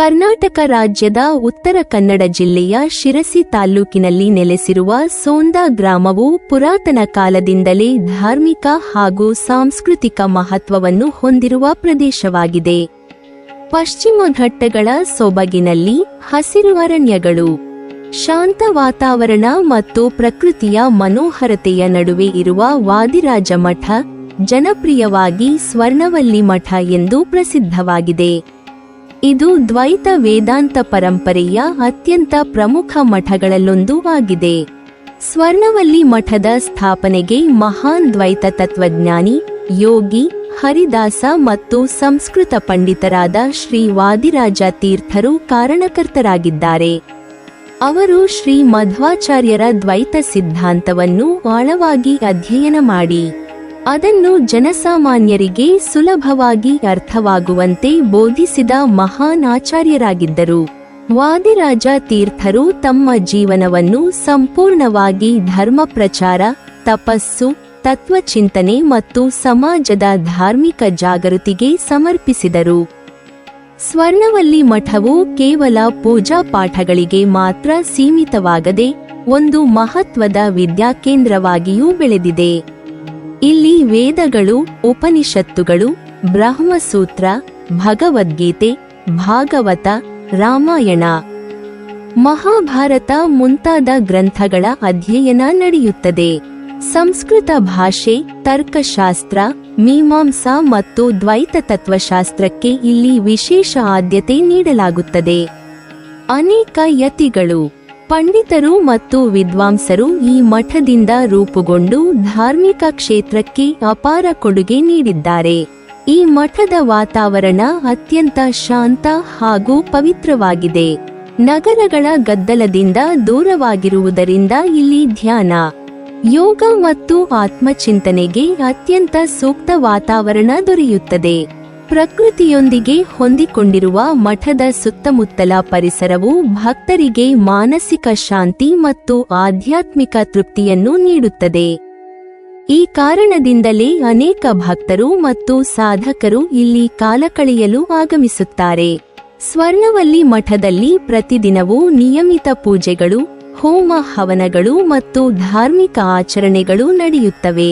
ಕರ್ನಾಟಕ ರಾಜ್ಯದ ಉತ್ತರ ಕನ್ನಡ ಜಿಲ್ಲೆಯ ಶಿರಸಿ ತಾಲ್ಲೂಕಿನಲ್ಲಿ ನೆಲೆಸಿರುವ ಸೋಂದಾ ಗ್ರಾಮವು ಪುರಾತನ ಕಾಲದಿಂದಲೇ ಧಾರ್ಮಿಕ ಹಾಗೂ ಸಾಂಸ್ಕೃತಿಕ ಮಹತ್ವವನ್ನು ಹೊಂದಿರುವ ಪ್ರದೇಶವಾಗಿದೆ. ಪಶ್ಚಿಮ ಘಟ್ಟಗಳ ಸೊಬಗಿನಲ್ಲಿ ಹಸಿರು ಅರಣ್ಯಗಳು, ಶಾಂತ ವಾತಾವರಣ ಮತ್ತು ಪ್ರಕೃತಿಯ ಮನೋಹರತೆಯ ನಡುವೆ ಇರುವ ವಾದಿರಾಜ ಮಠ ಜನಪ್ರಿಯವಾಗಿ ಸ್ವರ್ಣವಲ್ಲಿ ಮಠ ಎಂದು ಪ್ರಸಿದ್ಧವಾಗಿದೆ. ಇದು ದ್ವೈತ ವೇದಾಂತ ಪರಂಪರೆಯ ಅತ್ಯಂತ ಪ್ರಮುಖ ಮಠಗಳಲ್ಲೊಂದು ಆಗಿದೆ. ಸ್ವರ್ಣವಲ್ಲಿ ಮಠದ ಸ್ಥಾಪನೆಗೆ ಮಹಾನ್ ದ್ವೈತ ತತ್ವಜ್ಞಾನಿ, ಯೋಗಿ, ಹರಿದಾಸ ಮತ್ತು ಸಂಸ್ಕೃತ ಪಂಡಿತರಾದ ಶ್ರೀ ವಾದಿರಾಜ ತೀರ್ಥರು ಕಾರಣಕರ್ತರಾಗಿದ್ದಾರೆ. ಅವರು ಶ್ರೀ ಮಧ್ವಾಚಾರ್ಯರ ದ್ವೈತ ಸಿದ್ಧಾಂತವನ್ನು ಆಳವಾಗಿ ಅಧ್ಯಯನ ಮಾಡಿ ಅದನ್ನು ಜನಸಾಮಾನ್ಯರಿಗೆ ಸುಲಭವಾಗಿ ಅರ್ಥವಾಗುವಂತೆ ಬೋಧಿಸಿದ ಮಹಾನ್ ಆಚಾರ್ಯರಾಗಿದ್ದರು. ವಾದಿರಾಜ ತೀರ್ಥರು ತಮ್ಮ ಜೀವನವನ್ನು ಸಂಪೂರ್ಣವಾಗಿ ಧರ್ಮ ಪ್ರಚಾರ, ತಪಸ್ಸು, ತತ್ವಚಿಂತನೆ ಮತ್ತು ಸಮಾಜದ ಧಾರ್ಮಿಕ ಜಾಗೃತಿಗೆ ಸಮರ್ಪಿಸಿದರು. ಸ್ವರ್ಣವಲ್ಲಿ ಮಠವು ಕೇವಲ ಪೂಜಾ ಪಾಠಗಳಿಗೆ ಮಾತ್ರ ಸೀಮಿತವಾಗದೆ ಒಂದು ಮಹತ್ವದ ವಿದ್ಯಾಕೇಂದ್ರವಾಗಿಯೂ ಬೆಳೆದಿದೆ. ಇಲ್ಲಿ ವೇದಗಳು, ಉಪನಿಷತ್ತುಗಳು, ಬ್ರಹ್ಮಸೂತ್ರ, ಭಗವದ್ಗೀತೆ, ಭಾಗವತ, ರಾಮಾಯಣ, ಮಹಾಭಾರತ ಮುಂತಾದ ಗ್ರಂಥಗಳ ಅಧ್ಯಯನ ನಡೆಯುತ್ತದೆ. ಸಂಸ್ಕೃತ ಭಾಷೆ, ತರ್ಕಶಾಸ್ತ್ರ, ಮೀಮಾಂಸಾ ಮತ್ತು ದ್ವೈತ ತತ್ವಶಾಸ್ತ್ರಕ್ಕೆ ಇಲ್ಲಿ ವಿಶೇಷ ಆದ್ಯತೆ ನೀಡಲಾಗುತ್ತದೆ. ಅನೇಕ ಯತಿಗಳು, ಪಂಡಿತರು ಮತ್ತು ವಿದ್ವಾಂಸರು ಈ ಮಠದಿಂದ ರೂಪುಗೊಂಡು ಧಾರ್ಮಿಕ ಕ್ಷೇತ್ರಕ್ಕೆ ಅಪಾರ ಕೊಡುಗೆ ನೀಡಿದ್ದಾರೆ. ಈ ಮಠದ ವಾತಾವರಣ ಅತ್ಯಂತ ಶಾಂತ ಹಾಗೂ ಪವಿತ್ರವಾಗಿದೆ. ನಗರಗಳ ಗದ್ದಲದಿಂದ ದೂರವಾಗಿರುವುದರಿಂದ ಇಲ್ಲಿ ಧ್ಯಾನ, ಯೋಗ ಮತ್ತು ಆತ್ಮಚಿಂತನೆಗೆ ಅತ್ಯಂತ ಸೂಕ್ತ ವಾತಾವರಣ ದೊರೆಯುತ್ತದೆ. ಪ್ರಕೃತಿಯೊಂದಿಗೆ ಹೊಂದಿಕೊಂಡಿರುವ ಮಠದ ಸುತ್ತಮುತ್ತಲ ಪರಿಸರವು ಭಕ್ತರಿಗೆ ಮಾನಸಿಕ ಶಾಂತಿ ಮತ್ತು ಆಧ್ಯಾತ್ಮಿಕ ತೃಪ್ತಿಯನ್ನು ನೀಡುತ್ತದೆ. ಈ ಕಾರಣದಿಂದಲೇ ಅನೇಕ ಭಕ್ತರು ಮತ್ತು ಸಾಧಕರು ಇಲ್ಲಿ ಕಾಲ ಕಳೆಯಲು ಆಗಮಿಸುತ್ತಾರೆ. ಸ್ವರ್ಣವಲ್ಲಿ ಮಠದಲ್ಲಿ ಪ್ರತಿದಿನವೂ ನಿಯಮಿತ ಪೂಜೆಗಳು, ಹೋಮ ಹವನಗಳು ಮತ್ತು ಧಾರ್ಮಿಕ ಆಚರಣೆಗಳು ನಡೆಯುತ್ತವೆ.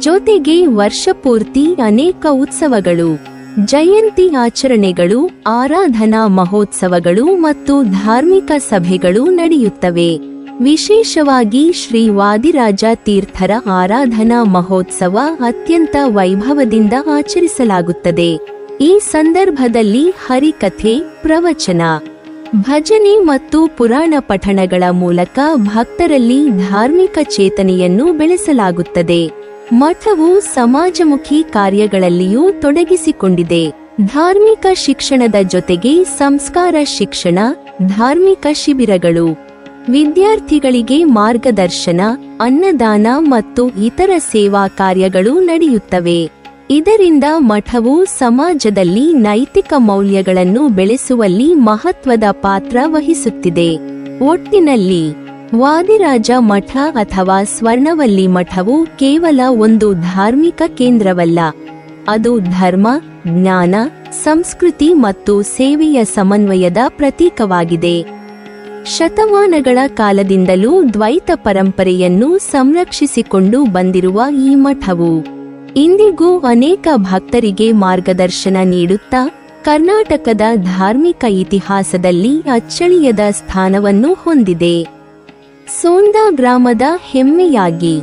ಜೊತೆಗೆ ವರ್ಷಪೂರ್ತಿ ಅನೇಕ ಉತ್ಸವಗಳು, ಜಯಂತಿ ಆಚರಣೆಗಳು, ಆರಾಧನಾ ಮಹೋತ್ಸವಗಳು ಮತ್ತು ಧಾರ್ಮಿಕ ಸಭೆಗಳು ನಡೆಯುತ್ತವೆ. ವಿಶೇಷವಾಗಿ ಶ್ರೀ ವಾದಿರಾಜ ತೀರ್ಥರ ಆರಾಧನಾ ಮಹೋತ್ಸವ ಅತ್ಯಂತ ವೈಭವದಿಂದ ಆಚರಿಸಲಾಗುತ್ತದೆ. ಈ ಸಂದರ್ಭದಲ್ಲಿ ಹರಿಕಥೆ, ಪ್ರವಚನ, ಭಜನೆ ಮತ್ತು ಪುರಾಣ ಪಠಣಗಳ ಮೂಲಕ ಭಕ್ತರಲ್ಲಿ ಧಾರ್ಮಿಕ ಚೇತನೆಯನ್ನು ಬೆಳೆಸಲಾಗುತ್ತದೆ. ಮಠವು ಸಮಾಜಮುಖಿ ಕಾರ್ಯಗಳಲ್ಲಿಯೂ ತೊಡಗಿಸಿಕೊಂಡಿದೆ. ಧಾರ್ಮಿಕ ಶಿಕ್ಷಣದ ಜೊತೆಗೆ ಸಂಸ್ಕಾರ ಶಿಕ್ಷಣ, ಧಾರ್ಮಿಕ ಶಿಬಿರಗಳು, ವಿದ್ಯಾರ್ಥಿಗಳಿಗೆ ಮಾರ್ಗದರ್ಶನ, ಅನ್ನದಾನ ಮತ್ತು ಇತರ ಸೇವಾ ಕಾರ್ಯಗಳು ನಡೆಯುತ್ತವೆ. ಇದರಿಂದ ಮಠವು ಸಮಾಜದಲ್ಲಿ ನೈತಿಕ ಮೌಲ್ಯಗಳನ್ನು ಬೆಳೆಸುವಲ್ಲಿ ಮಹತ್ವದ ಪಾತ್ರ ವಹಿಸುತ್ತಿದೆ. ಒಟ್ಟಿನಲ್ಲಿ ವಾದಿರಾಜ ಮಠ ಅಥವಾ ಸ್ವರ್ಣವಲ್ಲಿ ಮಠವು ಕೇವಲ ಒಂದು ಧಾರ್ಮಿಕ ಕೇಂದ್ರವಲ್ಲ, ಅದು ಧರ್ಮ, ಜ್ಞಾನ, ಸಂಸ್ಕೃತಿ ಮತ್ತು ಸೇವೆಯ ಸಮನ್ವಯದ ಪ್ರತೀಕವಾಗಿದೆ. ಶತಮಾನಗಳ ಕಾಲದಿಂದಲೂ ದ್ವೈತ ಪರಂಪರೆಯನ್ನು ಸಂರಕ್ಷಿಸಿಕೊಂಡು ಬಂದಿರುವ ಈ ಮಠವು ಇಂದಿಗೂ ಅನೇಕ ಭಕ್ತರಿಗೆ ಮಾರ್ಗದರ್ಶನ ನೀಡುತ್ತಾ ಕರ್ನಾಟಕದ ಧಾರ್ಮಿಕ ಇತಿಹಾಸದಲ್ಲಿ ಅಚ್ಚಳಿಯದ ಸ್ಥಾನವನ್ನು ಹೊಂದಿದೆ. ಸೋಂದಾ ಗ್ರಾಮದ ಹೆಮ್ಮೆಯಾಗಿ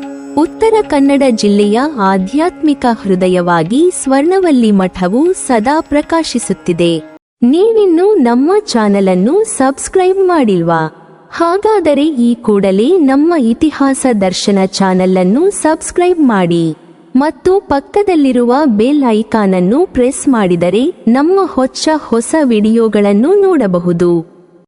ಉತ್ತರ ಕನ್ನಡ ಜಿಲ್ಲೆಯ ಆಧ್ಯಾತ್ಮಿಕ ಹೃದಯವಾಗಿ ಸ್ವರ್ಣವಲ್ಲಿ ಮಠವು ಸದಾ ಪ್ರಕಾಶಿಸುತ್ತಿದೆ. ನೀವಿನ್ನೂ ನಮ್ಮ ಚಾನೆಲ್ ಅನ್ನು ಸಬ್ಸ್ಕ್ರೈಬ್ ಮಾಡಿಲ್ವಾ? ಹಾಗಾದರೆ ಈ ಕೂಡಲೇ ನಮ್ಮ ಇತಿಹಾಸ ದರ್ಶನ ಚಾನೆಲ್ ಅನ್ನು ಸಬ್ಸ್ಕ್ರೈಬ್ ಮಾಡಿ ಮತ್ತು ಪಕ್ಕದಲ್ಲಿರುವ ಬೆಲ್ ಐಕಾನ್ ಅನ್ನು ಪ್ರೆಸ್ ಮಾಡಿದರೆ ನಮ್ಮ ಹೊಸ ವಿಡಿಯೋಗಳನ್ನು ನೋಡಬಹುದು.